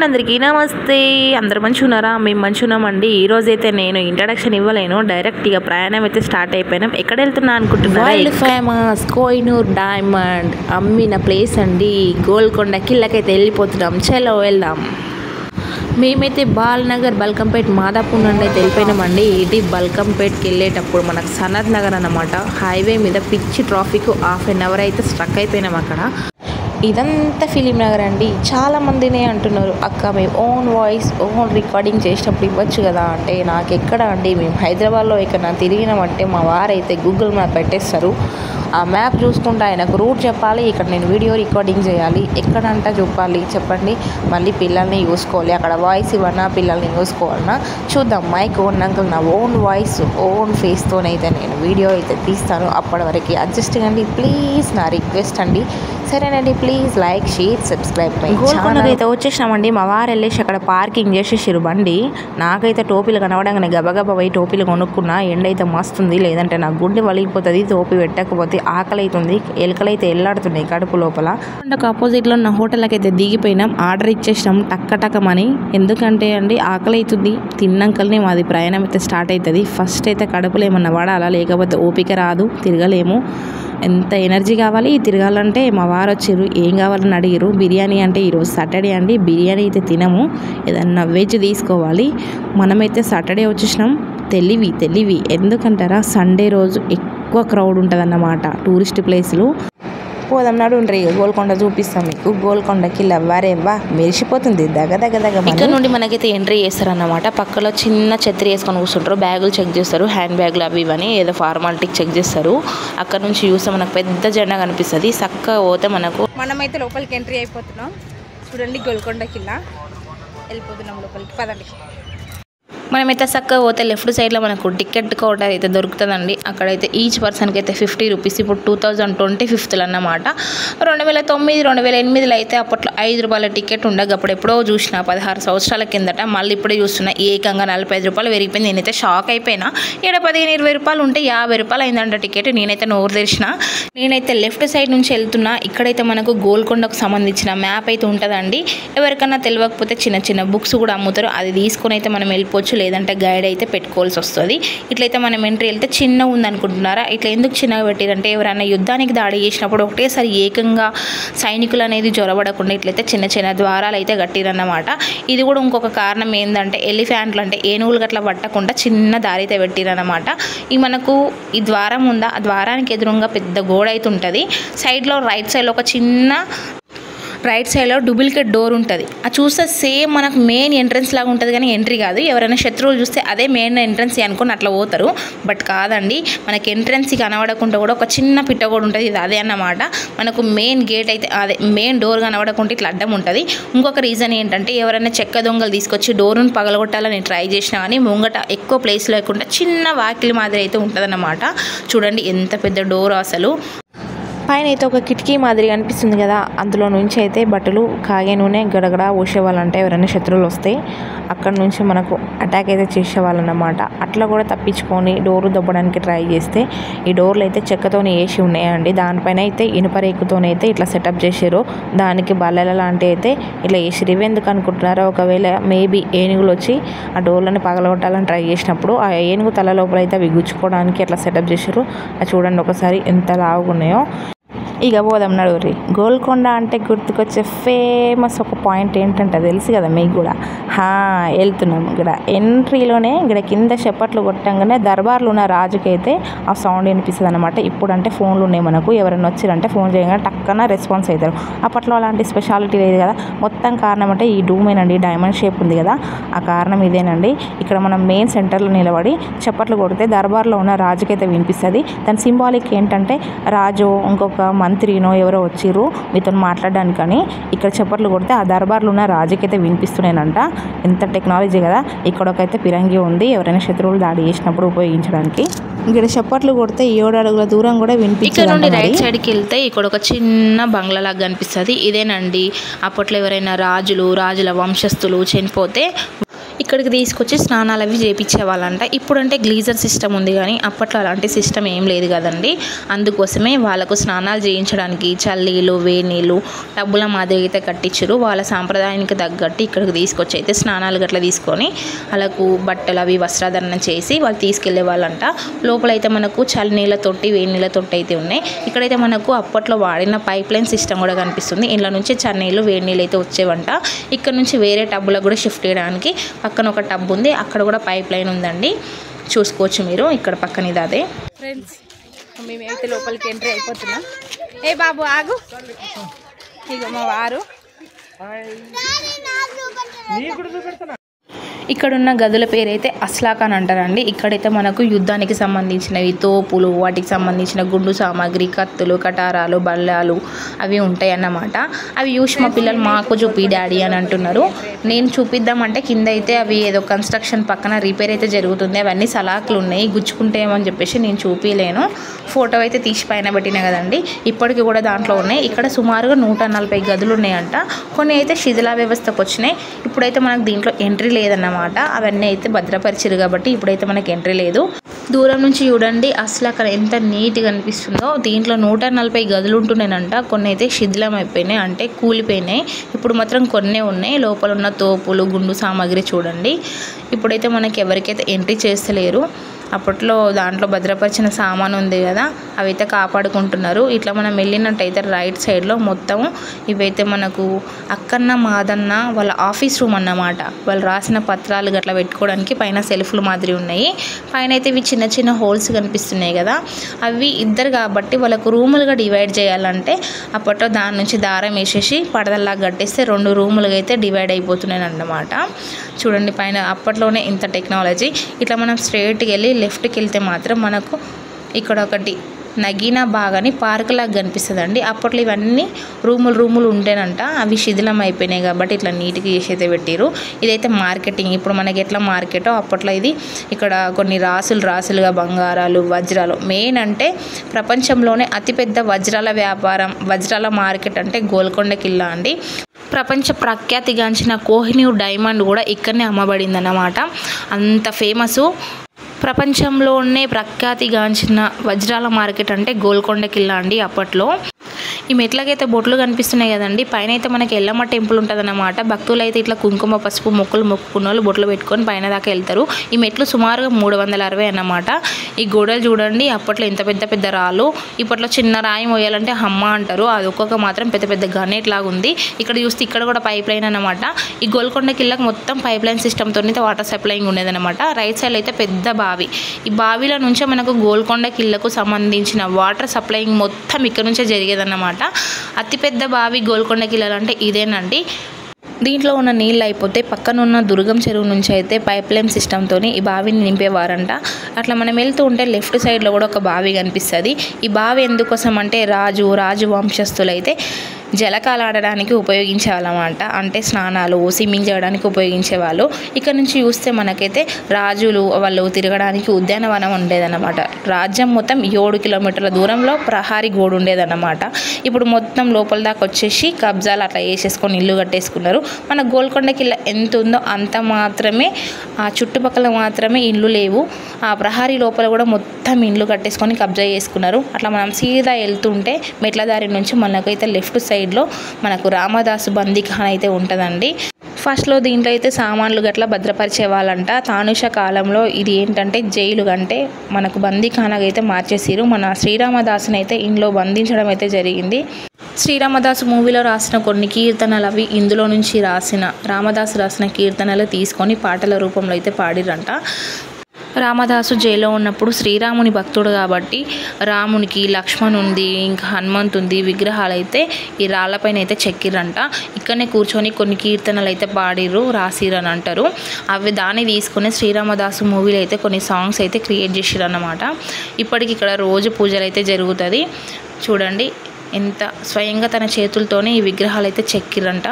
And అందరికీ నమస్తే. అందరు మంచిగా ఉన్నారా? మేము మంచిగా ఉన్నామండి. ఈ రోజైతే నేను ఇంట్రడక్షన్ ఇవ్వలేను, డైరెక్ట్ ఇక ప్రయాణం అయితే స్టార్ట్ అయిపోయినాం. ఎక్కడ వెళ్తున్నా అనుకుంటున్నారా? వరల్డ్ ఫేమస్ కోహినూర్ డైమండ్ అమ్మిన ప్లేస్ అండి. గోల్కొండ కిల్లకైతే వెళ్ళిపోతున్నాం. చలో వెళ్దాం. మేమైతే బాల్నగర్ బల్కంపేట్ మాదాపూర్ నుండి అయితే వెళ్ళిపోయినామండి. ఇది బల్కంపేట్కి వెళ్ళేటప్పుడు మనకు సనత్ నగర్ అన్నమాట. హైవే మీద పిచ్చి ట్రాఫిక్, హాఫ్ అన్ అవర్ అయితే స్ట్రక్ అయిపోయినాం అక్కడ. ఇదంతా ఫిలిం నగర్ అండి. చాలామందినే అంటున్నారు, అక్క మేము ఓన్ వాయిస్ ఓన్ రికార్డింగ్ చేసినప్పుడు ఇవ్వచ్చు కదా అంటే, నాకు ఎక్కడ అండి, మేము హైదరాబాద్లో ఇక్కడ తిరిగినామంటే మా వారైతే గూగుల్ మ్యాప్ పెట్టేస్తారు. ఆ మ్యాప్ చూసుకుంటే ఆయనకు రూట్ చెప్పాలి, ఇక్కడ నేను వీడియో రికార్డింగ్ చేయాలి, ఎక్కడంట చెప్పాలి చెప్పండి, మళ్ళీ పిల్లల్ని చూసుకోవాలి, అక్కడ వాయిస్ ఇవ్వనా పిల్లల్ని చూసుకోవాలన్నా. చూద్దాం, మైక్ ఓన్ అంకుల్ నా ఓన్ వాయిస్ ఓన్ ఫేస్తోనైతే నేను వీడియో అయితే తీస్తాను. అప్పటి వరకు అడ్జస్ట్ కండి ప్లీజ్, నా రిక్వెస్ట్ అండి. సరేనండి, ప్లీజ్ లైక్ షేర్ సబ్స్క్రైబ్. గోల్కొండకి అయితే వచ్చేసినామండి. మా వారు వెళ్ళేసి అక్కడ పార్కింగ్ చేసేసారు బండి. నాకైతే టోపీలు కనవడంగానే గబగబా పోయి టోపీలు కొనుక్కున్నా. ఎండ అయితే మస్తుంది, లేదంటే నా గుండె వలిగిపోతుంది టోపీ పెట్టకపోతే. ఆకలి అవుతుంది, ఎలుకలైతే ఎల్లాడుతున్నాయి కడుపు లోపల. కొండకు ఆపోజిట్లో ఉన్న హోటల్కి అయితే దిగిపోయినాం. ఆర్డర్ ఇచ్చేసినాం టక్కటకమని. ఎందుకంటే అండి ఆకలి అవుతుంది. తిన్నాకల్ని మాది ప్రయాణం అయితే స్టార్ట్ అవుతుంది. ఫస్ట్ అయితే కడుపులో ఏమన్నా పడాలా, లేకపోతే ఓపిక రాదు, తిరగలేము. ఎంత ఎనర్జీ కావాలి తిరగాలంటే. మా వారు వచ్చారు, ఏం కావాలని అడిగారు. బిర్యానీ అంటే ఈరోజు సాటర్డే అండి, బిర్యానీ అయితే తినము, ఏదన్నా వెజ్ తీసుకోవాలి. మనమైతే సాటర్డే వచ్చేసినాం. తెలివి ఎందుకంటారా, సండే రోజు ఎక్కువ క్రౌడ్ ఉంటుంది అన్నమాట టూరిస్ట్ ప్లేస్లు. పోదాం నాడు ఉండ్రి, గోల్కొండ చూపిస్తాం మీకు. గోల్కొండకి లవ్వారేవ్వా మెరిసిపోతుంది దగ్గ. ఇక్కడ నుండి మనకైతే ఎంట్రీ చేస్తారన్నమాట. పక్కలో చిన్న ఛత్రి వేసుకొని కూర్చుంటారు, బ్యాగులు చెక్ చేస్తారు, హ్యాండ్ బ్యాగులు అవి ఇవని ఏదో ఫార్మాలిటీకి చెక్ చేస్తారు. అక్కడ నుంచి చూస్తే మనకు పెద్ద జెండా కనిపిస్తుంది. చక్కగా పోతే మనమైతే లోపలికి ఎంట్రీ అయిపోతున్నాం. చూడండి, గోల్కొండ కిల్లా వెళ్ళిపోతున్నాం లోపలికి, పదండి. మనమైతే చక్కగా పోతే లెఫ్ట్ సైడ్లో మనకు టికెట్ కౌంటర్ అయితే దొరుకుతుందండి. అక్కడైతే ఈచ్ పర్సన్కి అయితే 50 రూపీస్. ఇప్పుడు 2025 అన్నమాట. 2009, 2008 అయితే అప్పట్లో 5 రూపాయల టికెట్ ఉండగా, అప్పుడు ఎప్పుడో చూసిన 16 సంవత్సరాల కిందట. మళ్ళీ ఇప్పుడే చూస్తున్నా ఏకంగా 45 రూపాయలు పెరిగిపోయింది. నేనైతే షాక్ అయిపోయినా. ఇక్కడ 15-20 రూపాయలు ఉంటే 50 రూపాయలు అయిందంట టికెట్. నేనైతే నోరు తెరిచిన. నేనైతే లెఫ్ట్ సైడ్ నుంచి వెళ్తున్నా. ఇక్కడైతే మనకు గోల్కొండకు సంబంధించిన మ్యాప్ అయితే ఉంటుందండి. ఎవరికన్నా తెలియకపోతే చిన్న బుక్స్ కూడా అమ్ముతారు, అది తీసుకొని అయితే మనం వెళ్ళిపోవచ్చు, లేదంటే గైడ్ అయితే పెట్టుకోవాల్సి వస్తుంది. ఇట్లయితే మనం ఎంట్రీ వెళ్తే చిన్నగా ఉందనుకుంటున్నారా? ఇట్లా ఎందుకు చిన్నగా పెట్టారంటే, ఎవరైనా యుద్ధానికి దాడి చేసినప్పుడు ఒకటేసారి ఏకంగా సైనికులు అనేది జొరబడకుండా ఇట్లయితే చిన్న ద్వారాలు అయితే కట్టిరన్నమాట. ఇది కూడా ఇంకొక కారణం ఏంటంటే, ఎలిఫెంట్లు అంటే ఏనుగులు గట్లా పట్టకుండా చిన్న దారి అయితే పెట్టిరన్నమాట. ఈ మనకు ఈ ద్వారం ఉందా, ఆ ద్వారానికి ఎదురుగా పెద్ద గోడ అయితే ఉంటుంది. సైడ్లో రైట్ సైడ్లో ఒక చిన్న రైట్ సైడ్లో డూప్లికేట్ డోర్ ఉంటుంది. అది చూస్తే సేమ్ మనకు మెయిన్ ఎంట్రన్స్ లాగా ఉంటుంది, కానీ ఎంట్రీ కాదు. ఎవరైనా శత్రువులు చూస్తే అదే మెయిన్ ఎంట్రన్స్ అనుకుని అట్లా పోతారు, బట్ కాదండి. మనకి ఎంట్రన్స్ కనబడకుండా కూడా ఒక చిన్న పిట్ట కూడా ఉంటుంది, ఇది అదే అన్నమాట. మనకు మెయిన్ గేట్ అయితే అదే మెయిన్ డోర్ కనబడకుండా ఇట్లా అడ్డం ఉంటుంది. ఇంకొక రీజన్ ఏంటంటే, ఎవరైనా చెక్క దొంగలు తీసుకొచ్చి డోర్ను పగలగొట్టాలని ట్రై చేసినా కానీ ముంగట ఎక్కువ ప్లేస్ లేకుండా చిన్న వాకిలి మాదిరి అయితే ఉంటుంది అన్నమాట. చూడండి ఎంత పెద్ద డోర్ అసలు. పైన అయితే ఒక కిటికీ మాదిరి అనిపిస్తుంది కదా, అందులో నుంచి అయితే బట్టలు కాగే నూనె గడగడ పోసేవాళ్ళంటే ఎవరైనా శత్రువులు వస్తే అక్కడ నుంచి మనకు అటాక్ అయితే చేసేవాళ్ళన్నమాట. అట్లా కూడా తప్పించుకొని డోరు దొబ్బడానికి ట్రై చేస్తే, ఈ డోర్లు అయితే చెక్కతోనే వేసి ఉన్నాయండి. దానిపైన అయితే ఇనుప రేకుతోనైతే ఇట్లా సెటప్ చేసారు. దానికి బల్లెల లాంటి అయితే ఇట్లా వేసిరు. ఇవి ఎందుకు అనుకుంటున్నారో, ఒకవేళ మేబీ ఏనుగులు వచ్చి ఆ డోర్లని పగలగొట్టాలని ట్రై చేసినప్పుడు ఆ ఏనుగు తల లోపల అయితే అవి గుచ్చుకోవడానికి అట్లా సెటప్ చేసారు. అది చూడండి ఒకసారి ఎంత లావుగున్నాయో. ఇక పోదాం నడువురి. గోల్కొండ అంటే గుర్తుకొచ్చే ఫేమస్ ఒక పాయింట్ ఏంటంటే తెలుసు కదా మీకు కూడా. వెళ్తున్నాం. ఇక్కడ ఎంట్రీలోనే ఇక్కడ కింద చప్పట్లు కొట్టంగానే దర్బార్లో ఉన్న రాజుకి అయితే ఆ సౌండ్ వినిపిస్తుంది అనమాట. ఇప్పుడు అంటే ఫోన్లు ఉన్నాయి మనకు, ఎవరైనా వచ్చారంటే ఫోన్ చేయగానే టక్కన రెస్పాన్స్ అవుతారు. అప్పట్లో అలాంటి స్పెషాలిటీ లేదు కదా. మొత్తం కారణం అంటే ఈ డూమేనండి, డైమండ్ షేప్ ఉంది కదా, ఆ కారణం ఇదేనండి. ఇక్కడ మనం మెయిన్ సెంటర్లో నిలబడి చప్పట్లు కొడితే దర్బార్లో ఉన్న రాజుకి అయితే వినిపిస్తుంది. దాని సింబాలిక్ ఏంటంటే, రాజు ఇంకొక మంత్రినో ఎవరో వచ్చిర్రు మీతో మాట్లాడడానికని ఇక్కడ చప్పట్లు కొడితే ఆ దర్బార్లో ఉన్న రాజుకైతే వినిపిస్తున్నానంట. ఎంత టెక్నాలజీ కదా. ఇక్కడొకైతే పిరంగి ఉంది, ఎవరైనా శత్రువులు దాడి చేసినప్పుడు ఉపయోగించడానికి. ఇక్కడ చప్పట్లు కొడితే 7 అడుగుల దూరం కూడా వినిపిస్తుంది. ఇక్కడ నుండి రైట్ సైడ్కి వెళ్తే ఇక్కడ ఒక చిన్న బంగ్లా లాగా కనిపిస్తుంది. ఇదేనండి అప్పట్లో ఎవరైనా రాజుల వంశస్థులు చనిపోతే ఇక్కడికి తీసుకొచ్చి స్నానాలు అవి చేయించేవాళ్ళంట. ఇప్పుడంటే గ్లీజర్ సిస్టమ్ ఉంది కానీ అప్పట్లో అలాంటి సిస్టమ్ ఏం లేదు కదండి. అందుకోసమే వాళ్ళకు స్నానాలు చేయించడానికి చల్లీలు వేడి నీళ్ళు డబ్బుల మాదిరి అయితే కట్టించారు. వాళ్ళ సాంప్రదాయానికి తగ్గట్టు ఇక్కడికి తీసుకొచ్చి అయితే స్నానాలు గట్లా తీసుకొని వాళ్ళకు బట్టలు అవి వస్త్రాధరణ చేసి వాళ్ళు తీసుకెళ్లే వాళ్ళంట. లోపలైతే మనకు చల్ల నీళ్ళ తొట్టి వేడి నీళ్ళ తొట్టి అయితే ఉన్నాయి. ఇక్కడైతే మనకు అప్పట్లో వాడిన పైప్ లైన్ సిస్టమ్ కూడా కనిపిస్తుంది. ఇంట్లో నుంచి చన్నీళ్ళు వేడి నీళ్ళు అయితే వచ్చేవంట. ఇక్కడ నుంచి వేరే టబ్బులకు కూడా షిఫ్ట్ చేయడానికి పక్కన ఒక టబ్ ఉంది, అక్కడ కూడా పైప్ లైన్ ఉందండి, చూసుకోవచ్చు మీరు. ఇక్కడ పక్కన ఇది అదే. ఫ్రెండ్స్ మేమైతే లోపలికి ఎంట్రీ అయిపోతున్నాం. ఏ బాబు ఆగు, ఇక మా వారు ఇక్కడున్న గదుల పేరైతే అస్లాక్ అని అంటారండి. ఇక్కడైతే మనకు యుద్ధానికి సంబంధించినవి తోపులు, వాటికి సంబంధించిన గుండు సామాగ్రి, కత్తులు, కటారాలు, బల్లాలు అవి ఉంటాయి అన్నమాట. అవి చూసి మా పిల్లలు మాకు చూపి డాడీ అని అంటున్నారు. నేను చూపిద్దామంటే కింద అయితే అవి ఏదో కన్స్ట్రక్షన్ పక్కన రిపేర్ అయితే జరుగుతుంది. అవన్నీ సలాకులు ఉన్నాయి, గుచ్చుకుంటాయేమని చెప్పేసి నేను చూపించలేను. ఫోటో అయితే తీసి పైన పెట్టినా కదండి, ఇప్పటికి కూడా దాంట్లో ఉన్నాయి. ఇక్కడ సుమారుగా 140 గదులు ఉన్నాయంట. కొన్ని అయితే శిథిలా వ్యవస్థకు వచ్చినాయి. ఇప్పుడైతే మనకు దీంట్లో ఎంట్రీ లేదన్నమాట. అవన్నీ అయితే భద్రపరిచారు కాబట్టి ఇప్పుడైతే మనకి ఎంట్రీ లేదు. దూరం నుంచి చూడండి అసలు అక్కడ ఎంత నీట్గా అనిపిస్తుందో. దీంట్లో 140 గదులు ఉంటున్నాయంట. కొన్ని అయితే శిథిలం అయిపోయినాయి, అంటే కూలిపోయినాయి. ఇప్పుడు మాత్రం కొన్నే ఉన్నాయి. లోపల ఉన్న తోపులు గుండు సామాగ్రి చూడండి. ఇప్పుడైతే మనకి ఎవరికైతే ఎంట్రీ చేస్తలేరు. అప్పట్లో దాంట్లో భద్రపరిచిన సామాను ఉంది కదా, అవైతే కాపాడుకుంటున్నారు. ఇట్లా మనం వెళ్ళినట్టయితే రైట్ సైడ్లో మొత్తం ఇవైతే మనకు అక్కన్న మాదన్న వాళ్ళ ఆఫీస్ రూమ్ అన్నమాట. వాళ్ళు రాసిన పత్రాలు గట్లా పెట్టుకోవడానికి పైన సెల్ఫ్లు మాదిరి ఉన్నాయి. పైన అయితే ఇవి చిన్న చిన్న హోల్స్ కనిపిస్తున్నాయి కదా, అవి ఇద్దరు కాబట్టి వాళ్ళకు రూములుగా డివైడ్ చేయాలంటే అప్పట్లో దాని నుంచి దారం వేసేసి పడదల్లా కట్టేస్తే 2 రూములుగా అయితే డివైడ్ అయిపోతున్నాయి అన్నమాట. చూడండి పైన అప్పట్లోనే ఇంత టెక్నాలజీ. ఇట్లా మనం స్ట్రైట్కి వెళ్ళి లెఫ్ట్కి వెళ్తే మాత్రం మనకు ఇక్కడ ఒకటి నగీనా బాగాని పార్క్ లాగా కనిపిస్తుందండి. అప్పట్లో ఇవన్నీ రూములు ఉండేనంట. అవి శిథిలం అయిపోయినాయి కాబట్టి ఇట్లా నీట్గా చేసి అయితే పెట్టారు. ఇదైతే మార్కెటింగ్. ఇప్పుడు మనకి ఎట్లా మార్కెటో అప్పట్లో ఇది. ఇక్కడ కొన్ని రాసులుగా బంగారాలు, వజ్రాలు. మెయిన్ అంటే ప్రపంచంలోనే అతిపెద్ద వజ్రాల వ్యాపారం, వజ్రాల మార్కెట్ అంటే గోల్కొండ కిల్లా అండి. ప్రపంచ ప్రఖ్యాతిగాంచిన కోహినూర్ డైమండ్ కూడా ఇక్కడనే అమ్మబడింది అన్నమాట. అంత ఫేమస్. ప్రపంచంలోనే ప్రఖ్యాతిగాంచిన వజ్రాల మార్కెట్ అంటే గోల్కొండ కిల్లా అండి అప్పట్లో. ఈ మెట్లకైతే బొట్లు కనిపిస్తున్నాయి కదండి. పైన అయితే మనకి ఎల్లమ్మ టెంపుల్ ఉంటుంది అన్నమాట. భక్తులు అయితే ఇట్లా కుంకుమ పసుపు మొక్కుకున్న వాళ్ళు బొట్లు పెట్టుకొని పైన దాకా వెళ్తారు. ఈ మెట్లు సుమారుగా 360 అన్నమాట. ఈ గోడలు చూడండి, అప్పట్లో ఎంత పెద్ద రాళ్ళు. ఇప్పట్లో చిన్న రాయి మోయాలంటే హమ్మ అంటారు. అది ఒక్కొక్క మాత్రం పెద్ద గనేట్ లాగా ఉంది. ఇక్కడ చూస్తే ఇక్కడ కూడా పైప్ లైన్ అన్నమాట. ఈ గోల్కొండ కిల్లకు మొత్తం పైప్ లైన్ సిస్టమ్తో వాటర్ సప్లైయింగ్ ఉండేదన్నమాట. రైట్ సైడ్ అయితే పెద్ద బావి. ఈ బావిలో నుంచే మనకు గోల్కొండ కిల్లకు సంబంధించిన వాటర్ సప్లైయింగ్ మొత్తం ఇక్కడ నుంచే జరిగేదన్నమాట. అతిపెద్ద బావి గోల్కొండ కిల్లాలు అంటే ఇదేనండి. దీంట్లో ఉన్న నీళ్ళు అయిపోతే పక్కనున్న దుర్గం చెరువు నుంచి అయితే పైప్ లైన్ సిస్టమ్తో ఈ బావిని నింపేవారంట. అట్లా మనం వెళ్తూ ఉంటే లెఫ్ట్ సైడ్లో కూడా ఒక బావి కనిపిస్తుంది. ఈ బావి ఎందుకోసం అంటే రాజు వంశస్థులు అయితే జలకాలాడడానికి ఉపయోగించేవాళ్ళమాట. అంటే స్నానాలు స్విమ్మింగ్ చేయడానికి ఉపయోగించేవాళ్ళు. ఇక్కడ నుంచి చూస్తే మనకైతే రాజులు వాళ్ళు తిరగడానికి ఉద్యానవనం ఉండేదన్నమాట. రాజ్యం మొత్తం 7 కిలోమీటర్ల దూరంలో ప్రహారీ గోడు ఉండేదన్నమాట. ఇప్పుడు మొత్తం లోపల దాకా వచ్చేసి కబ్జాలు అట్లా వేసేసుకొని ఇల్లు కట్టేసుకున్నారు. మన గోల్కొండ కిల్లా ఎంత ఉందో అంత మాత్రమే, ఆ చుట్టుపక్కల మాత్రమే ఇల్లు లేవు. ఆ ప్రహారీ లోపల కూడా మొత్తం ఇల్లు కట్టేసుకొని కబ్జా చేసుకున్నారు. అట్లా మనం సీదా వెళ్తుంటే మెట్ల దారి నుంచి మనకైతే లెఫ్ట్ సైడ్లో మనకు రామదాసు బందీఖాన అయితే ఉంటుందండి. ఫస్ట్లో దీంట్లో అయితే సామాన్లు గట్లా భద్రపరిచే వాళ్ళంట. తానుష కాలంలో ఇది ఏంటంటే జైలు అంటే మనకు బందీఖానగా అయితే మార్చేసారు. మన శ్రీరామదాసుని అయితే ఇంట్లో బంధించడం అయితే జరిగింది. శ్రీరామదాసు మూవీలో రాసిన కొన్ని కీర్తనలు అవి ఇందులో నుంచి రామదాసు రాసిన కీర్తనలు తీసుకొని పాటల రూపంలో అయితే పాడిరంట. రామదాసు జైల్లో ఉన్నప్పుడు శ్రీరాముని భక్తుడు కాబట్టి రామునికి, లక్ష్మణుంది, ఇంకా హనుమంతుంది విగ్రహాలు అయితే ఈ రాళ్ళపైన అయితే చెక్కిరంట. ఇక్కడనే కూర్చొని కొన్ని కీర్తనలు అయితే రాసిరు అని అంటారు. అవి దాన్ని తీసుకుని శ్రీరామదాసు మూవీలో అయితే కొన్ని సాంగ్స్ అయితే క్రియేట్ చేసిరు అన్నమాట. ఇప్పటికి ఇక్కడ రోజు పూజలు అయితే జరుగుతుంది. చూడండి ఎంత స్వయంగా తన చేతులతోనే ఈ విగ్రహాలు అయితే చెక్కిరంట.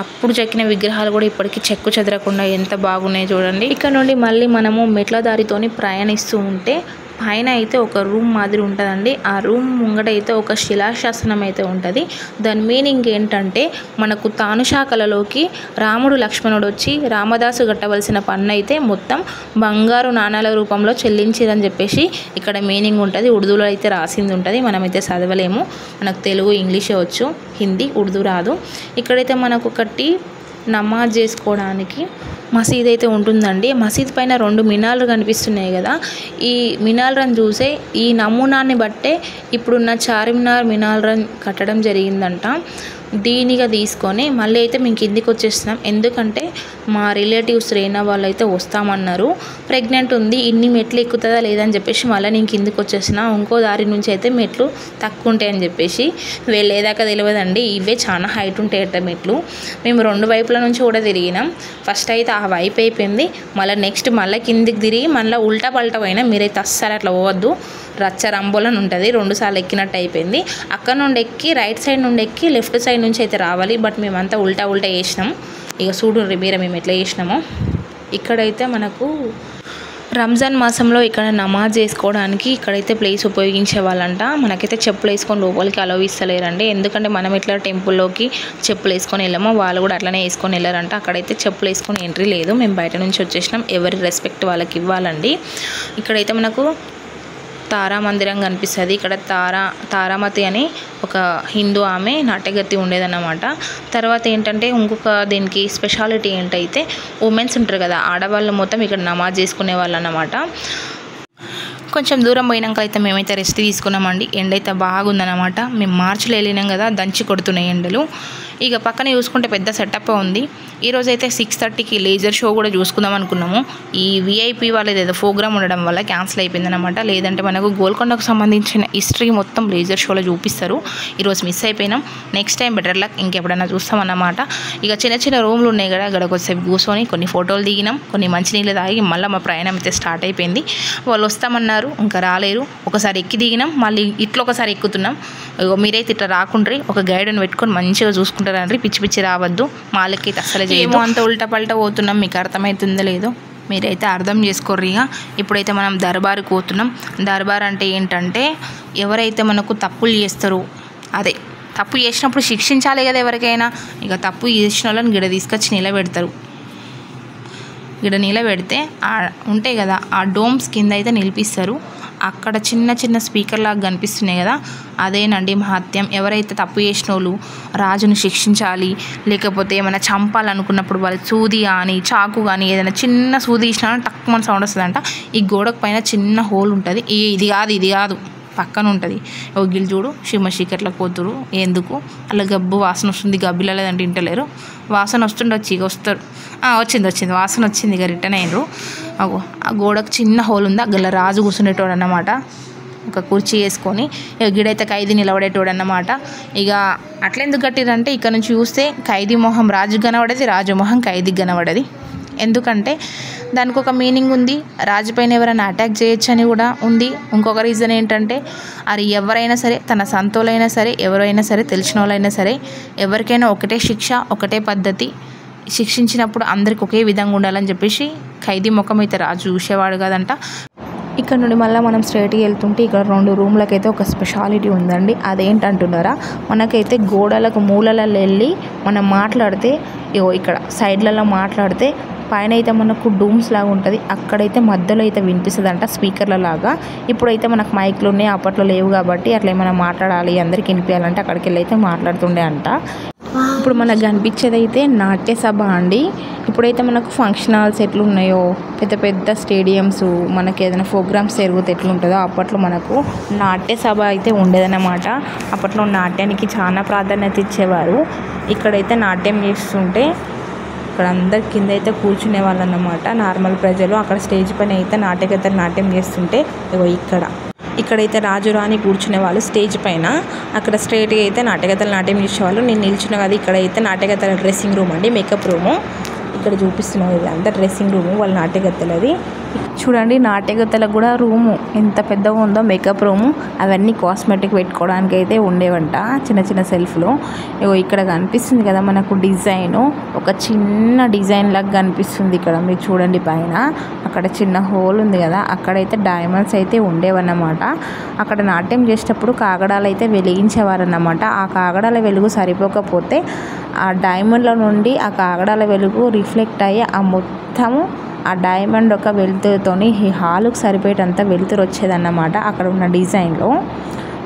అప్పుడు చెక్కిన విగ్రహాలు కూడా ఇప్పటికీ చెక్కు చెదరకుండా ఎంత బాగున్నాయి చూడండి. ఇక్కడ నుండి మళ్ళీ మనము మెట్ల దారితోని ప్రయాణిస్తూ ఉంటే పైన అయితే ఒక రూమ్ మాదిరి ఉంటుందండి. ఆ రూమ్ ముంగట అయితే ఒక శిలాశాసనం అయితే ఉంటుంది. దాని మీనింగ్ ఏంటంటే మనకు తానుశాఖలలోకి రాముడు లక్ష్మణుడు వచ్చి రామదాసు కట్టవలసిన పన్ను అయితే మొత్తం బంగారు నాణాల రూపంలో చెల్లించిరని చెప్పేసి ఇక్కడ మీనింగ్ ఉంటుంది. ఉర్దూలో అయితే రాసింది ఉంటుంది, మనమైతే చదవలేము. మనకు తెలుగు ఇంగ్లీషే వచ్చు, హిందీ ఉర్దూ రాదు. ఇక్కడైతే మనకు ఒకటి నమాజ్ చేసుకోవడానికి మసీద్ అయితే ఉంటుందండి. మసీద్ పైన 2 మినార్లు కనిపిస్తున్నాయి కదా. ఈ మినార్లను చూసే ఈ నమూనాన్ని బట్టే ఇప్పుడున్న చార్మినార్ మినార్లను కట్టడం జరిగిందంట. దీనిగా తీసుకొని మళ్ళీ అయితే మేము కిందికి వచ్చేస్తున్నాం. ఎందుకంటే మా రిలేటివ్స్ రేనా వాళ్ళు అయితే వస్తామన్నారు. ప్రెగ్నెంట్ ఉంది, ఇన్ని మెట్లు ఎక్కుతుందా లేదని చెప్పేసి మళ్ళీ నేను కిందికి వచ్చేసిన. ఇంకో దారి నుంచి అయితే మెట్లు తక్కువ ఉంటాయని చెప్పేసి వెళ్ళేదాకా తెలియదండి. ఇవే చాలా హైట్ ఉంటాయట మెట్లు. మేము 2 వైపుల నుంచి కూడా తిరిగినాం. ఫస్ట్ అయితే ఆ వైపు అయిపోయింది, మళ్ళీ నెక్స్ట్ మళ్ళీ కిందికి తిరిగి మళ్ళీ ఉల్టా పల్టా పోయినా. మీరైతే అస్సలు అట్లా పోవద్దు, రచ్చ రంబోలని ఉంటుంది. 2 సార్లు ఎక్కినట్టు అయిపోయింది. అక్కడ నుండి ఎక్కి రైట్ సైడ్ నుండి ఎక్కి లెఫ్ట్ సైడ్ నుంచి అయితే రావాలి. బట్ మేమంతా ఉల్టా చేసినాం. ఇక చూడు మీరే మేము ఎట్లా చేసినామో. ఇక్కడైతే మనకు రంజాన్ మాసంలో ఇక్కడ నమాజ్ చేసుకోవడానికి ఇక్కడైతే ప్లేస్ ఉపయోగించే వాళ్ళంట. మనకైతే చెప్పులు వేసుకొని లోపలికి అలౌ ఇస్తలేరండి. ఎందుకంటే మనం ఎట్లా టెంపుల్లోకి చెప్పులు వేసుకొని వెళ్ళామో వాళ్ళు కూడా అట్లనే వేసుకొని వెళ్ళారంట. అక్కడైతే చెప్పులు వేసుకొని ఎంట్రీ లేదు. మేము బయట నుంచి వచ్చేసినాం. ఎవరి రెస్పెక్ట్ వాళ్ళకి ఇవ్వాలండి. ఇక్కడైతే మనకు తారా మందిరం కనిపిస్తుంది. ఇక్కడ తారామతి అని ఒక హిందూ ఆమె నాట్యగత్తి ఉండేదన్నమాట. తర్వాత ఏంటంటే ఇంకొక దీనికి స్పెషాలిటీ ఏంటైతే ఉమెన్స్ ఉంటారు కదా, ఆడవాళ్ళు మొత్తం ఇక్కడ నమాజ్ చేసుకునే వాళ్ళు అన్నమాట. కొంచెం దూరం పోయినాక అయితే మేమైతే రెస్ట్ తీసుకున్నామండి. ఎండ అయితే బాగుందన్నమాట. మేము మార్చిలో వెళ్ళినాం కదా, దంచి కొడుతున్నాయి ఎండలు. ఇక పక్కన చూసుకుంటే పెద్ద సెటప్ ఉంది. ఈరోజైతే 6:30కి లేజర్ షో కూడా చూసుకుందాం అనుకున్నాము. ఈ విఐపి వాళ్ళది ఏదో ప్రోగ్రామ్ ఉండడం వల్ల క్యాన్సిల్ అయిపోయిందన్నమాట. లేదంటే మనకు గోల్కొండకు సంబంధించిన హిస్టరీ మొత్తం లేజర్ షోలో చూపిస్తారు. ఈరోజు మిస్ అయిపోయినాం. నెక్స్ట్ టైం బెటర్ లక్, ఇంకెప్పుడైనా చూస్తామన్నమాట. ఇక చిన్న చిన్న రూమ్లు ఉన్నాయి కదా, అక్కడ కొద్దిసేపు కూర్చొని కొన్ని ఫోటోలు దిగినాం, కొన్ని మంచినీళ్ళు తాగి మళ్ళీ మా ప్రయాణం అయితే స్టార్ట్ అయిపోయింది. వాళ్ళు వస్తామన్నారు, ఇంకా రాలేరు. ఒకసారి ఎక్కి దిగినాం, మళ్ళీ ఇట్లా ఒకసారి ఎక్కుతున్నాం. మీరైతే ఇట్లా రాకుండ్రి, ఒక గైడ్ని పెట్టుకొని మంచిగా చూసుకుంటారండి. పిచ్చి పిచ్చి రావద్దు. మాలకైతే అసలు ఏమో అంత ఉల్టా పల్టా పోతున్నాం. మీకు అర్థమవుతుందో లేదో మీరైతే అర్థం చేసుకోర్రు. ఇక ఇప్పుడైతే మనం దర్బార్కి పోతున్నాం. దర్బార్ అంటే ఏంటంటే ఎవరైతే మనకు తప్పులు చేస్తారో, అదే తప్పు చేసినప్పుడు శిక్షించాలి కదా ఎవరికైనా. ఇక తప్పు చేసిన వాళ్ళని గిడ తీసుకొచ్చి నిలబెడతారు. గిడ నిలబెడితే ఉంటాయి కదా, ఆ డోమ్స్ కింద అయితే నిలిపిస్తారు. అక్కడ చిన్న చిన్న స్పీకర్ లాగా కనిపిస్తున్నాయి కదా, అదేనండి మహత్యం. ఎవరైతే తప్పు చేసిన వాళ్ళు రాజును శిక్షించాలి, లేకపోతే ఏమైనా చంపాలనుకున్నప్పుడు వాళ్ళు సూది కానీ చాకు కానీ ఏదైనా చిన్న సూది ఇచ్చినా టక్కుమని సౌండ్ వస్తుందంట. ఈ గోడకు పైన చిన్న హోల్ ఉంటుంది. ఇది కాదు పక్కన ఉంటుంది. ఓ గిల్ చూడు, శివశీకర్లకు పోతురు. ఎందుకు అలా గబ్బు వాసన వస్తుంది, గబ్బిలా లేదంటే ఇంటలేరు. వాసన వస్తుండొచ్చి ఇక వస్తారు. వచ్చింది వాసన వచ్చింది. ఇక రిటర్న్ అయినరు. అగో ఆ గోడకు చిన్న హోల్ ఉంది. అగ్గల రాజు కూర్చునేటోడు అన్నమాట. ఒక కుర్చీ వేసుకొని ఇక గిడైతే ఖైదీ నిలబడేటోడు అన్నమాట. ఇక అట్లెందుకు కట్టిరంటే ఇక్కడ నుంచి చూస్తే ఖైదీ మొహం రాజుకు కనబడేది, రాజు మొహం ఖైదీకి కనబడేది. ఎందుకంటే దానికి ఒక మీనింగ్ ఉంది. రాజుపైన ఎవరైనా అటాక్ చేయొచ్చని కూడా ఉంది. ఇంకొక రీజన్ ఏంటంటే అది ఎవరైనా సరే, తన సంతోలైనా సరే, ఎవరైనా సరే, తెలిసిన వాళ్ళైనా సరే, ఎవరికైనా ఒకటే శిక్ష, ఒకటే పద్ధతి. శిక్షించినప్పుడు అందరికి ఒకే విధంగా ఉండాలని చెప్పేసి ఖైదీ ముఖం అయితే రాజు చూసేవాడు కదంట. ఇక్కడ నుండి మళ్ళీ మనం స్ట్రైట్గా వెళ్తుంటే ఇక్కడ 2 రూమ్లకైతే ఒక స్పెషాలిటీ ఉందండి. అదేంటంటున్నారా, మనకైతే గోడలకు మూలలలో వెళ్ళి మనం మాట్లాడితే, ఇక్కడ సైడ్లలో మాట్లాడితే పైన అయితే మనకు డూమ్స్ లాగా ఉంటుంది. అక్కడైతే మధ్యలో అయితే వినిపిస్తుందంట స్పీకర్ల లాగా. ఇప్పుడైతే మనకు మైక్లు ఉన్నాయి, అప్పట్లో లేవు కాబట్టి అట్లా ఏమైనా మాట్లాడాలి, అందరికి వినిపించాలంటే అక్కడికి వెళ్ళి అయితే మాట్లాడుతుండే అంట. ఇప్పుడు మనకు కనిపించేది అయితే నాట్య సభ అండి. ఇప్పుడైతే మనకు ఫంక్షన్ హాల్స్ ఎట్లున్నాయో, పెద్ద పెద్ద స్టేడియంస్, మనకి ఏదైనా ప్రోగ్రామ్స్ జరిగితే ఎట్లుంటుందో అప్పట్లో మనకు నాట్య సభ అయితే ఉండేదన్నమాట. అప్పట్లో నాట్యానికి చాలా ప్రాధాన్యత ఇచ్చేవారు. ఇక్కడైతే నాట్యం చేస్తుంటే ఇక్కడ అందరి కింద అయితే కూర్చునే వాళ్ళు అన్నమాట, నార్మల్ ప్రజలు. అక్కడ స్టేజ్ పైన అయితే నాట్యగత్తలు నాట్యం చేస్తుంటే ఇక్కడైతే రాజు రాణి కూర్చునే వాళ్ళు స్టేజ్ పైన. అక్కడ స్ట్రైట్గా అయితే నాట్యగత్తలు నాట్యం చేసేవాళ్ళు. నేను నిల్చున్నా కదా, ఇక్కడైతే నాట్యగత్తల డ్రెస్సింగ్ రూమ్ అండి, మేకప్ రూము. ఇక్కడ చూపిస్తున్నది ఇదంతా డ్రెస్సింగ్ రూము వాళ్ళ నాట్యగత్తెలది. చూడండి నాట్యగత్తెలకు కూడా రూము ఎంత పెద్దగా ఉందో, మేకప్ రూము. అవన్నీ కాస్మెటిక్ పెట్టుకోవడానికి అయితే ఉండేవంట చిన్న చిన్న సెల్ఫ్లో. ఇక్కడ కనిపిస్తుంది కదా మనకు డిజైను, ఒక చిన్న డిజైన్ లాగా కనిపిస్తుంది ఇక్కడ మీరు చూడండి పైన. అక్కడ చిన్న హోల్ ఉంది కదా, అక్కడైతే డైమండ్స్ అయితే ఉండేవన్నమాట. అక్కడ నాట్యం చేసేటప్పుడు కాగడాలు అయితే వెలిగించేవారన్నమాట. ఆ కాగడాల వెలుగు సరిపోకపోతే ఆ డైమండ్ల నుండి ఆ కాగడాల వెలుగు రిఫ్లెక్ట్ అయ్యి ఆ మొత్తము ఆ డైమండ్ ఒక వెలుతురుతోని ఈ హాలుకు సరిపోయేటంత వెలుతురు వచ్చేదన్నమాట అక్కడ ఉన్న డిజైన్లో.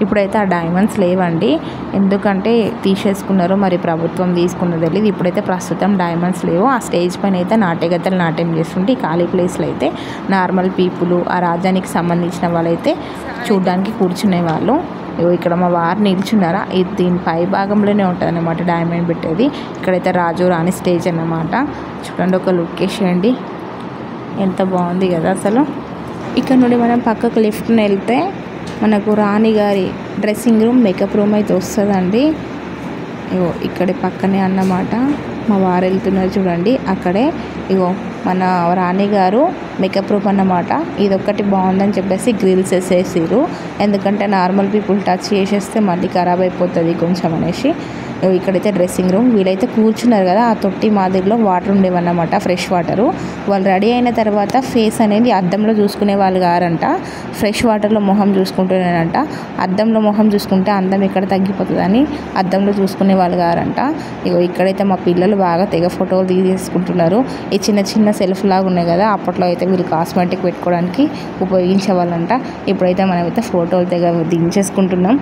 ఇప్పుడైతే ఆ డైమండ్స్ లేవండి, ఎందుకంటే తీసేసుకున్నారు, మరి ప్రభుత్వం తీసుకున్నది తెలియదు. ఇప్పుడైతే ప్రస్తుతం డైమండ్స్ లేవు. ఆ స్టేజ్ పైన అయితే నాట్యగత్తెలు నాట్యం చేస్తుంటే ఈ ఖాళీ ప్లేస్లో అయితే నార్మల్ పీపుల్, ఆ రాజ్యానికి సంబంధించిన వాళ్ళైతే చూడడానికి కూర్చునేవాళ్ళు. ఇక్కడ మా వారు నిల్చున్నారా, ఇది దీని పై భాగంలోనే ఉంటుంది అన్నమాట డైమండ్ పెట్టేది. ఇక్కడైతే రాజు రాణి స్టేజ్ అన్నమాట. చూడండి ఒక లుక్ వేసేయండి, ఎంత బాగుంది కదా అసలు. ఇక్కడ నుండి మనం పక్కకు లెఫ్ట్ని వెళ్తే మనకు రాణి గారి డ్రెస్సింగ్ రూమ్, మేకప్ రూమ్ అయితే వస్తుందండి. ఇక్కడ పక్కనే అన్నమాట. మా వారు వెళ్తున్నారు చూడండి, అక్కడే మన రాణి గారు మేకప్ రూమ్ అన్నమాట. ఇదొక్కటి బాగుందని చెప్పేసి గ్రిల్స్ వేసేసారు, ఎందుకంటే నార్మల్ పీపుల్ టచ్ చేసేస్తే మళ్ళీ ఖరాబ్ అయిపోతుంది కొంచెం అనేసి. ఇక్కడైతే డ్రెస్సింగ్ రూమ్. వీళ్ళైతే కూర్చున్నారు కదా, ఆ తొట్టి మాదిరిలో వాటర్ ఉండేవన్నమాట, ఫ్రెష్ వాటరు. వాళ్ళు రెడీ అయిన తర్వాత ఫేస్ అనేది అద్దంలో చూసుకునే వాళ్ళు గారంట, ఫ్రెష్ వాటర్లో మొహం చూసుకుంటున్నారంట. అద్దంలో మొహం చూసుకుంటే అందం ఇక్కడ తగ్గిపోతుందని అద్దంలో చూసుకునే వాళ్ళు గారంట. ఇక్కడైతే మా పిల్లలు బాగా తెగ ఫోటోలు తీసేసుకుంటున్నారు. ఈ చిన్న చిన్న సెల్ఫ్ లాగా ఉన్నాయి కదా, అప్పట్లో అయితే వీళ్ళు కాస్మెటిక్ పెట్టుకోవడానికి ఉపయోగించేవాళ్ళంట. ఇప్పుడైతే మనమైతే ఫోటోలు తెగ దించేసుకుంటున్నాం.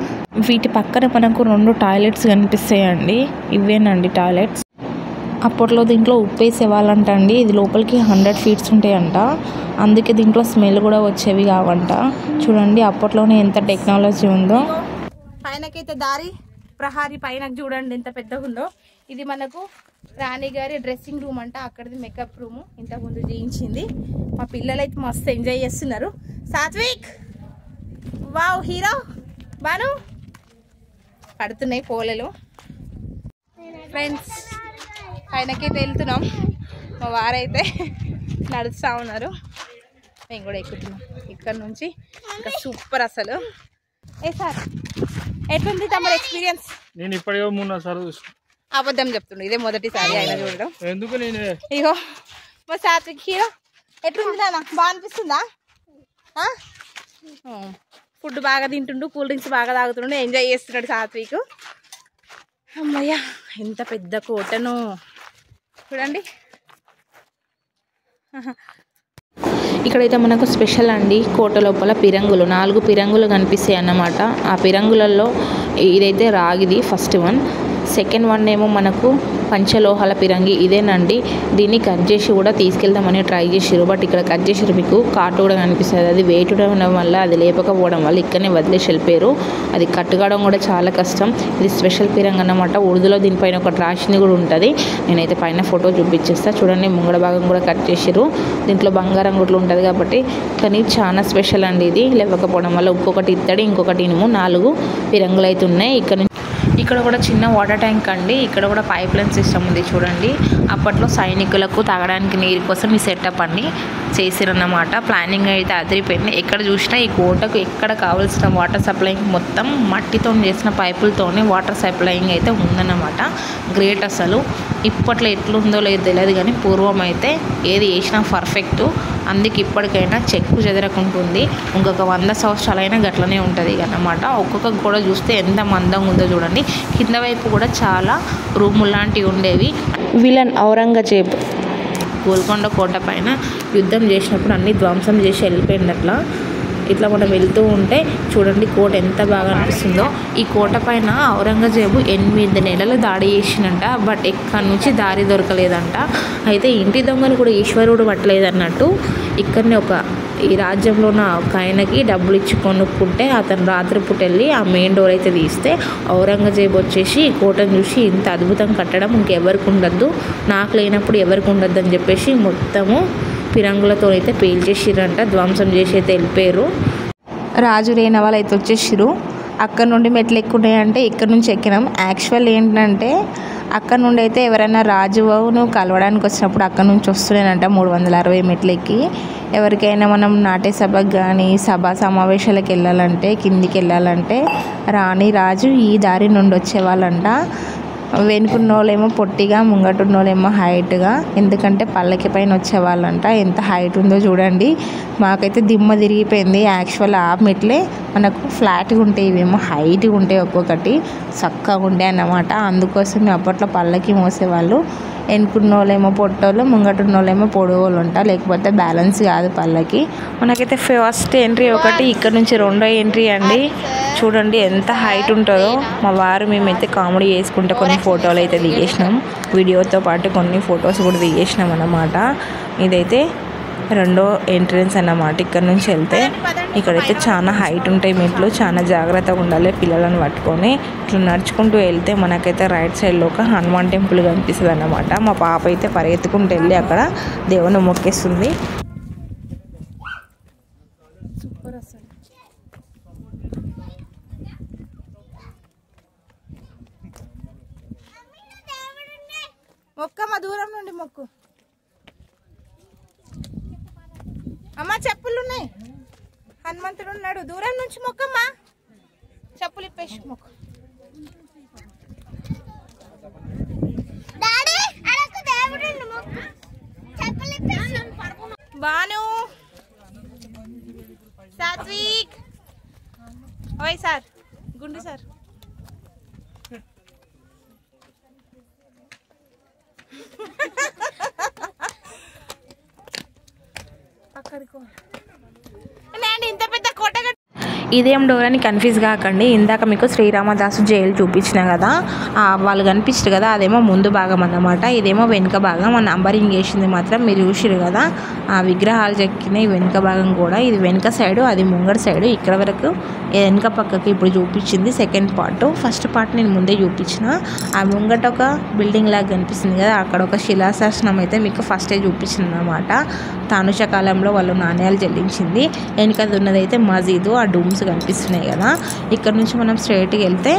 వీటి పక్కన మనకు 2 టాయిలెట్స్ కనిపిస్తాయండి, ఇవేనండి టాయిలెట్స్. అప్పట్లో దీంట్లో ఉప్పేసేవాళ్ళంట అండి. ఇది లోపలికి 100 ఫీట్స్ ఉంటాయంట, అందుకే దీంట్లో స్మెల్ కూడా వచ్చేవి కావంట. చూడండి అప్పట్లోనే ఎంత టెక్నాలజీ ఉందో. పైనకైతే దారి ప్రహారీ పైన చూడండి ఎంత పెద్దగా ఉందో. ఇది మనకు రాణి గారి డ్రెస్సింగ్ రూమ్ అంట, అక్కడిది మేకప్ రూమ్. ఇంతకుముందు చేయించింది. మా పిల్లలు అయితే మస్తు ఎంజాయ్ చేస్తున్నారు. సాత్విక్, వావ్, హీరో బాను పడుతున్నాయి పోలలు. ఫ్రెండ్స్ పైనకైతే వెళ్తున్నాం, మా వారైతే నడుస్తూ ఉన్నారు, మేము కూడా ఎక్కుతున్నాం ఇక్కడ నుంచి. ఇంకా సూపర్ అసలు. ఏ సార్ ఎట్లుంది తమ ఎక్స్పీరియన్స్? నేను ఇప్పటికే 3 సార్లు చూసాను. అబద్ధం చెప్తుండే, ఇదే మొదటిసారి ఆయన చూడడం. ఎందుకు నేను ఇగో మా సాత్విక్ హీరో ఎట్లుంది నాన్న, బాగా అనిపిస్తుందా? ఫుడ్ బాగా తింటుండు, కూల్ డ్రింక్స్ బాగా తాగుతుండు, ఎంజాయ్ చేస్తున్నాడు సాత్విక్. అమ్మయ్య ఎంత పెద్ద కోటను చూడండి. ఇక్కడైతే మనకు స్పెషల్ అండి, కోట లోపల పిరంగులు 4 పిరంగులు కనిపిస్తాయి అన్నమాట. ఆ పిరంగులలో ఇదైతే రాగిది ఫస్ట్ వన్, సెకండ్ వన్ ఏమో మనకు పంచలోహాల పిరంగి ఇదేనండి. దీన్ని కట్ చేసి కూడా తీసుకెళ్దామని ట్రై చేసారు, బట్ ఇక్కడ కట్ చేసారు. మీకు కాటు కూడా కనిపిస్తుంది, అది వెయిట్ ఉండడం వల్ల, అది లేపకపోవడం వల్ల ఇక్కడనే వదిలేసి వెళ్ళిపోయారు. అది కట్టుకోవడం కూడా చాలా కష్టం. ఇది స్పెషల్ పిరంగి అన్నమాట. ఉర్దూలో దీనిపైన ఒక రాశిని కూడా ఉంటుంది. నేనైతే పైన ఫోటో చూపించేస్తా చూడండి. ముంగడ భాగం కూడా కట్ చేసారు. దీంట్లో బంగారం గుట్లు ఉంటుంది కాబట్టి, కానీ చాలా స్పెషల్ అండి ఇది. లేవకపోవడం వల్ల ఇంకొకటి ఇత్తడి, ఇంకొకటి ఇనుము, 4 పిరంగులు అయితే ఉన్నాయి. ఇక్కడ కూడా చిన్న వాటర్ ట్యాంక్ అండి. ఇక్కడ కూడా పైప్ లైన్ సిస్టమ్ ఉంది చూడండి. అప్పట్లో సైనికులకు తాగడానికి నీరు కోసం ఈ సెటప్ అండి చేసిరన్నమాట. ప్లానింగ్ అయితే అదిరిపోయింది. ఎక్కడ చూసినా ఈ కోటకు ఎక్కడ కావాల్సిన వాటర్ సప్లైయింగ్ మొత్తం మట్టితో చేసిన పైపులతోనే వాటర్ సప్లైయింగ్ అయితే ఉందన్నమాట. గ్రేట్ అసలు. ఇప్పట్లో ఎట్లుందో లేదో తెలియదు, కానీ పూర్వం అయితే ఏది వేసినా పర్ఫెక్ట్. అందుకే ఇప్పటికైనా చెక్కు చెదరకుంటుంది. ఇంకొక 100 సంవత్సరాలైనా గట్లనే ఉంటుంది అన్నమాట. ఒక్కొక్క గోడ చూస్తే ఎంత మందంగా ఉందో చూడండి. కింద వైపు కూడా చాలా రూములు లాంటివి ఉండేవి. విలన్ ఔరంగజేబ్ గోల్కొండ కోట పైన యుద్ధం చేసినప్పుడు అన్ని ధ్వంసం చేసి వెళ్ళిపోయింది. ఇట్లా మనం వెళ్తూ ఉంటే చూడండి కోట ఎంత బాగా అనిపిస్తుందో. ఈ కోట పైన ఔరంగజేబు 8 నెలలు దాడి చేసినంట, బట్ ఎక్కడి నుంచి దారి దొరకలేదంట. అయితే ఇంటి దొంగను కూడా ఈశ్వరుడు పట్టలేదన్నట్టు. ఇక్కడనే ఈ రాజ్యంలో ఉన్న ఒక ఆయనకి డబ్బులు ఇచ్చి కొనుక్కుంటే అతను రాత్రిపూట వెళ్ళి ఆ మెయిన్ డోర్ అయితే తీస్తే ఔరంగజేబు వచ్చేసి ఈ కోటను చూసి ఇంత అద్భుతం కట్టడం ఇంకెవరికి ఉండద్దు, నాకు లేనప్పుడు ఎవరికి ఉండద్దు అని చెప్పేసి మొత్తము పిరంగులతో అయితే పేల్చేసిరంట. ధ్వంసం చేసి అయితే వెళ్ళిపోయారు. రాజు లేని వాళ్ళు అయితే వచ్చేసిరు. అక్కడ నుండి మెట్లు ఎక్కున్నాయంటే ఇక్కడ నుంచి ఎక్కినాం. యాక్చువల్ ఏంటంటే అక్కడ నుండి అయితే ఎవరైనా రాజును కలవడానికి వచ్చినప్పుడు అక్కడ నుంచి వస్తున్నానంట 360 మెట్లు ఎక్కి. ఎవరికైనా మనం నాట్య సభకు కానీ సభా సమావేశాలకు వెళ్ళాలంటే కిందికి వెళ్ళాలంటే రాణి రాజు ఈ దారి నుండి వచ్చేవాళ్ళంట. వెనుకున్నోళ్ళేమో పొట్టిగా ముంగటున్నోళ్ళేమో హైట్గా, ఎందుకంటే పల్లకి పైన వచ్చేవాళ్ళంట. ఎంత హైట్ ఉందో చూడండి. మాకైతే దిమ్మ తిరిగిపోయింది. యాక్చువల్ ఆ మెట్లే మనకు ఫ్లాట్గా ఉంటాయి, ఇవేమో హైట్గా ఉంటాయి, ఒక్కొక్కటి చక్కగా ఉంటాయి అన్నమాట. అందుకోసం అప్పట్లో పల్లకి మోసేవాళ్ళు. వెనుకున్నోళ్ళేమో పొట్టోళ్ళు, ముంగటున్నోళ్ళేమో పొడవోళ్ళు ఉంటారు, లేకపోతే బ్యాలెన్స్ కాదు పల్లకి. మనకైతే ఫస్ట్ ఎంట్రీ ఒకటి, ఇక్కడ నుంచి రెండో ఎంట్రీ అండి. చూడండి ఎంత హైట్ ఉంటుందో. మా వారు మేమైతే కామెడీ చేసుకుంటే కొన్ని ఫోటోలు అయితే దిగేసినాం, వీడియోతో పాటు కొన్ని ఫొటోస్ కూడా దిగేసినాం అన్నమాట. ఇదైతే రెండో ఎంట్రన్స్ అన్నమాట. ఇక్కడ నుంచి వెళ్తే ఇక్కడైతే చాలా హైట్ ఉంటాయి మెట్లు, చాలా జాగ్రత్తగా ఉండాలి పిల్లలను పట్టుకొని. ఇట్లా నడుచుకుంటూ వెళ్తే మనకైతే రైట్ సైడ్లో ఒక హనుమాన్ టెంపుల్ కనిపిస్తుంది అన్నమాట. మా పాప అయితే పరిగెత్తుకుంటూ వెళ్ళి అక్కడ దేవుని మొక్కేస్తుంది. మొక్కమ్మ దూరం నుండి మొక్కు. అమ్మ చెప్పులు ఉన్నాయి, హనుమంతుడు ఉన్నాడు, దూరం నుంచి మొక్కమ్మా. చెప్పులు ఇప్పేసి మొక్కు. బాను, సాత్విక్, ఓయ్ సార్, గుండు సార్. ఇంత పెద్ద కోట. ఇదేం డోర్ అని కన్ఫ్యూజ్ కాకండి. ఇందాక మీకు శ్రీరామదాసు జైలు చూపించిన కదా, వాళ్ళు కనిపిస్తారు కదా, అదేమో ముందు భాగం అన్నమాట. ఇదేమో వెనుక భాగం. మన నంబరింగ్ వేసింది మాత్రం మీరు చూసిరు కదా, ఆ విగ్రహాలు చెక్కినాయి వెనుక భాగం కూడా. ఇది వెనుక సైడు, అది ముంగడి సైడు. ఇక్కడ వరకు వెనుక పక్కకి ఇప్పుడు చూపించింది సెకండ్ పార్ట్. ఫస్ట్ పార్ట్ నేను ముందే చూపించిన. ఆ ముంగట ఒక బిల్డింగ్ లాగా కనిపిస్తుంది కదా, అక్కడ ఒక శిలాశాసనం అయితే మీకు ఫస్టే చూపించింది అన్నమాట. తానుష కాలంలో వాళ్ళు నాణ్యాలు చెల్లించింది. వెనుకది ఉన్నదైతే మసీదు, ఆ డూమ్స్ కనిపిస్తున్నాయి కదా. ఇక్కడ నుంచి మనం స్ట్రైట్గా వెళ్తే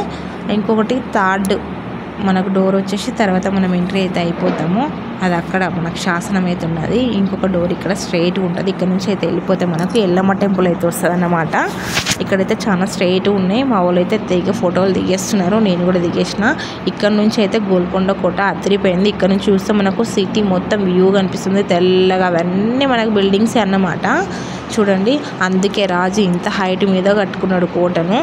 ఇంకొకటి థర్డ్ మనకు డోర్ వచ్చేసి తర్వాత మనం ఎంట్రీ అయితే అయిపోతాము. అది అక్కడ మనకు శాసనం అయితే ఉన్నది. ఇంకొక డోర్ ఇక్కడ స్ట్రైట్గా ఉంటుంది. ఇక్కడ నుంచి అయితే వెళ్ళిపోతే మనకు ఎల్లమ్మ టెంపుల్ అయితే వస్తుంది అన్నమాట. ఇక్కడైతే చాలా స్ట్రైట్ ఉన్నాయి. మా వాళ్ళు అయితే తెగ ఫోటోలు దిగేస్తున్నారు, నేను కూడా దిగేసిన. ఇక్కడ నుంచి అయితే గోల్కొండ కోట అదిరిపోయింది. ఇక్కడ నుంచి చూస్తే మనకు సిటీ మొత్తం వ్యూ కనిపిస్తుంది తెల్లగా. అవన్నీ మనకు బిల్డింగ్సే అన్నమాట. చూడండి, అందుకే రాజు ఇంత హైట్ మీద కట్టుకున్నాడు కోటను.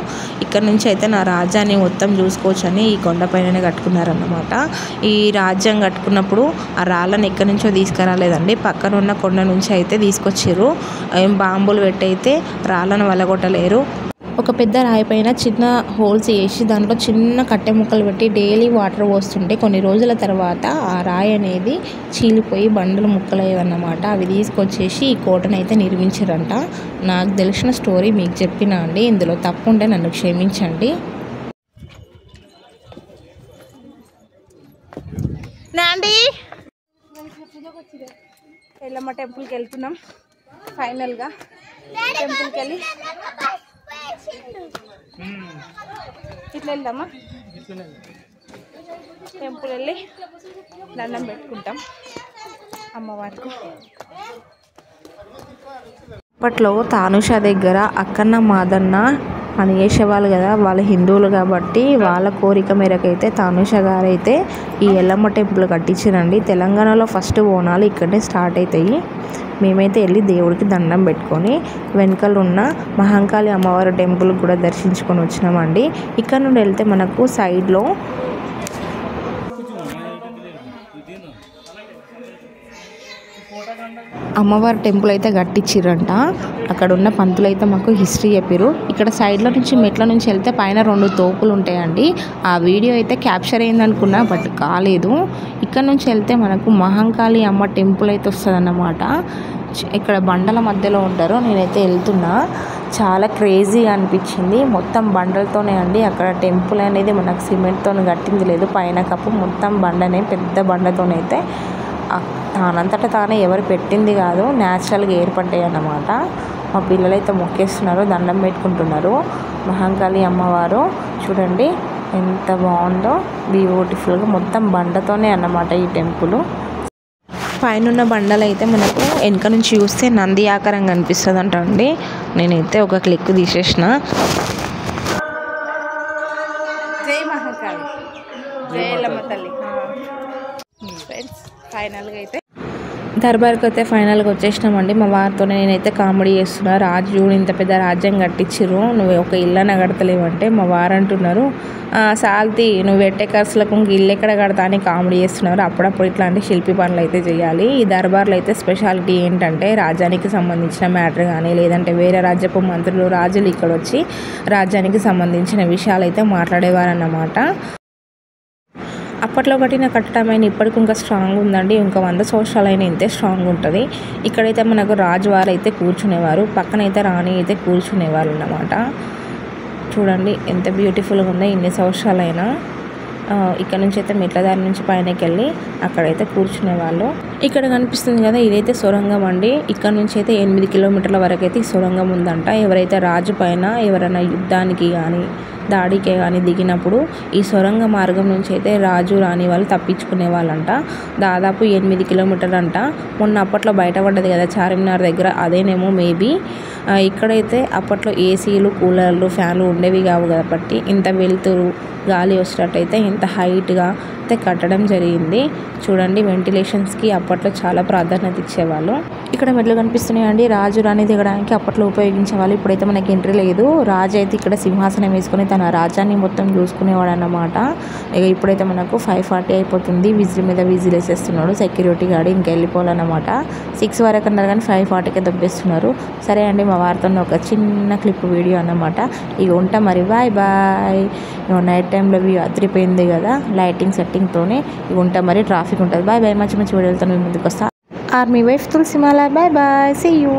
ఇక్కడ నుంచి అయితే నా రాజ్యాన్ని మొత్తం చూసుకోవచ్చు అని ఈ కొండపైననే కట్టుకున్నారన్నమాట. ఈ రాజ్యం కట్టుకున్నప్పుడు ఆ రాళ్ళని ఎక్కడి నుంచో తీసుకురాలేదండి, పక్కన ఉన్న కొండ నుంచి అయితే తీసుకొచ్చారు. ఏం బాంబులు పెట్టి అయితే రాళ్ళను వలగొట్టలేరు. ఒక పెద్ద రాయి పైన చిన్న హోల్స్ వేసి దాంట్లో చిన్న కట్టె ముక్కలు పెట్టి డైలీ వాటర్ పోస్తుంటే కొన్ని రోజుల తర్వాత ఆ రాయి అనేది చీలిపోయి బండలు ముక్కలయ్యేవన్నమాట. అవి తీసుకొచ్చేసి ఈ కోటను అయితే నిర్మించారంట. నాకు తెలిసిన స్టోరీ మీకు చెప్పినా అండి, ఇందులో తప్పు ఉంటే నన్ను క్షమించండి. నాండి ఎల్లమ్మ టెంపుల్కి వెళ్తున్నాం. ఫైనల్గా టెంపుల్కి వెళ్ళి ఇట్లా వెళ్దామా, టెంపుల్ వెళ్ళి దండం పెట్టుకుంటాం అమ్మవారికి. అప్పట్లో తానుష దగ్గర అక్కన్న మాదన్న పని చేసేవాళ్ళు కదా, వాళ్ళు హిందువులు కాబట్టి వాళ్ళ కోరిక మేరకు అయితే తానుష గారు అయితే ఈ ఎల్లమ్మ టెంపుల్ కట్టించారండి. తెలంగాణలో ఫస్ట్ బోనాలు ఇక్కడనే స్టార్ట్ అవుతాయి. మేమైతే వెళ్ళి దేవుడికి దండం పెట్టుకొని వెనకాల ఉన్న మహంకాళి అమ్మవారి టెంపుల్ కూడా దర్శించుకొని వచ్చినామండి. ఇక్కడ నుండి వెళ్తే మనకు సైడ్లో అమ్మవారి టెంపుల్ అయితే కట్టించిరంట. అక్కడ ఉన్న పంతులు అయితే మాకు హిస్టరీ చెప్పారు. ఇక్కడ సైడ్లో నుంచి మెట్ల నుంచి వెళ్తే పైన 2 తోపులు ఉంటాయండి. ఆ వీడియో అయితే క్యాప్చర్ అయిందనుకున్నా, బట్ కాలేదు. ఇక్కడ నుంచి వెళ్తే మనకు మహంకాళి అమ్మ టెంపుల్ అయితే వస్తుంది అన్నమాట. ఇక్కడ బండల మధ్యలో ఉంటారు. నేనైతే వెళ్తున్నా, చాలా క్రేజీగా అనిపించింది. మొత్తం బండలతోనే అండి. అక్కడ టెంపుల్ అనేది మనకు సిమెంట్తో కట్టింది లేదు, పైన కప్పు మొత్తం బండనే, పెద్ద బండతోనైతే తానంతట తానే ఎవరు పెట్టింది కాదు, న్యాచురల్గా ఏర్పడ్డాయి అన్నమాట. మా పిల్లలు అయితే మొక్కేస్తున్నారు, దండం పెట్టుకుంటున్నారు. మహంకాళి అమ్మవారు చూడండి ఎంత బాగుందో, బ్యూటిఫుల్గా మొత్తం బండతోనే అన్నమాట ఈ టెంపుల్. పైన బండలు అయితే మనకు వెనక నుంచి చూస్తే నంది ఆకారం కనిపిస్తుంది అంట అండి. నేనైతే ఒక క్లిక్ తీసేసిన. జై మహాకాళి, జై ఎల్లమ్మ తల్లి. ఫ్రెండ్స్ ఫైనల్గా అయితే దర్బార్కి అయితే ఫైనల్గా వచ్చేసినామండి. మా వారితో నేనైతే కామెడీ చేస్తున్నా. రాజు చూడు ఇంత పెద్ద రాజ్యం కట్టించిర్రు, నువ్వు ఒక ఇల్లు కడతలేవంటే మా వారు అంటున్నారు సాల్తి నువ్వు పెట్టే ఖర్చులకు ఇల్లు ఎక్కడ కడతా అని కామెడీ చేస్తున్నారు. అప్పుడప్పుడు ఇట్లాంటి శిల్పి పనులు అయితే చేయాలి. ఈ దర్బార్లో అయితే స్పెషాలిటీ ఏంటంటే రాజ్యానికి సంబంధించిన మ్యాటర్ కానీ లేదంటే వేరే రాజ్యపు మంత్రులు రాజులు ఇక్కడ వచ్చి రాజ్యానికి సంబంధించిన విషయాలు అయితే మాట్లాడేవారన్నమాట. అప్పట్లో కట్టిన కట్టడమైన ఇప్పటికి ఇంకా స్ట్రాంగ్ ఉందండి. ఇంకా 100 సంవత్సరాలైనా ఇంతే స్ట్రాంగ్ ఉంటుంది. ఇక్కడైతే మనకు రాజువారు అయితే కూర్చునేవారు, పక్కనైతే రాణి అయితే కూర్చునేవారు అన్నమాట. చూడండి ఎంత బ్యూటిఫుల్గా ఉందో. ఇన్ని సంవత్సరాలైనా ఇక్కడ నుంచి అయితే మెట్ల దారి నుంచి పైనకి వెళ్ళి అక్కడైతే కూర్చునేవాళ్ళు. ఇక్కడ కనిపిస్తుంది కదా ఇదైతే సొరంగం అండి. ఇక్కడ నుంచి అయితే 8 కిలోమీటర్ల వరకు అయితే ఈ సొరంగం ఉందంట. ఎవరైతే రాజు పైన ఎవరైనా యుద్ధానికి కానీ దాడికే కానీ దిగినప్పుడు ఈ సొరంగ మార్గం నుంచి అయితే రాజు రాణి వాళ్ళు తప్పించుకునే వాళ్ళంట. దాదాపు 8 కిలోమీటర్లు అంట. మొన్న అప్పట్లో బయటపడ్డది కదా చార్మినార్ దగ్గర, అదేనేమో మేబీ. ఇక్కడైతే అప్పట్లో ఏసీలు కూలర్లు ఫ్యాన్లు ఉండేవి కావు కాబట్టి ఇంత వెలుతురు గాలి వచ్చేటట్టయితే ఇంత హైట్గా అయితే కట్టడం జరిగింది. చూడండి వెంటిలేషన్స్కి అప్పట్లో చాలా ప్రాధాన్యత ఇచ్చేవాళ్ళు. ఇక్కడ మెట్లు కనిపిస్తున్నాయండి. రాజు రాణి దిగడానికి అప్పట్లో ఉపయోగించేవాళ్ళు. ఇప్పుడైతే మనకి ఎంట్రీ లేదు. రాజు అయితే ఇక్కడ సింహాసనం వేసుకుని తన రాజ్యాన్ని మొత్తం చూసుకునేవాడు అన్నమాట. ఇక ఇప్పుడైతే మనకు 5:40 అయిపోతుంది. విజిల్ మీద విజిల్ వేసేస్తున్నాడు సెక్యూరిటీ గార్డ్. ఇంకా వెళ్ళిపోవాలన్నమాట. 6 వరకు అన్నారు కానీ 5:40కే దొబ్బేస్తున్నారు. సరే అండి మా వారితో ఒక చిన్న క్లిప్ వీడియో అన్నమాట. ఇక ఉంటా మరి, బాయ్ బాయ్. నైట్ టైంలో వ్యూ అదిరిపోయింది కదా లైటింగ్ సెట్టింగ్తోనే. ఇక ఉంటా మరి, ట్రాఫిక్ ఉంటుంది. Bye bye. మంచి మంచి వీడియోలతో ముందుకు వస్తా. Army wife Tulasimala. Bye bye, see you.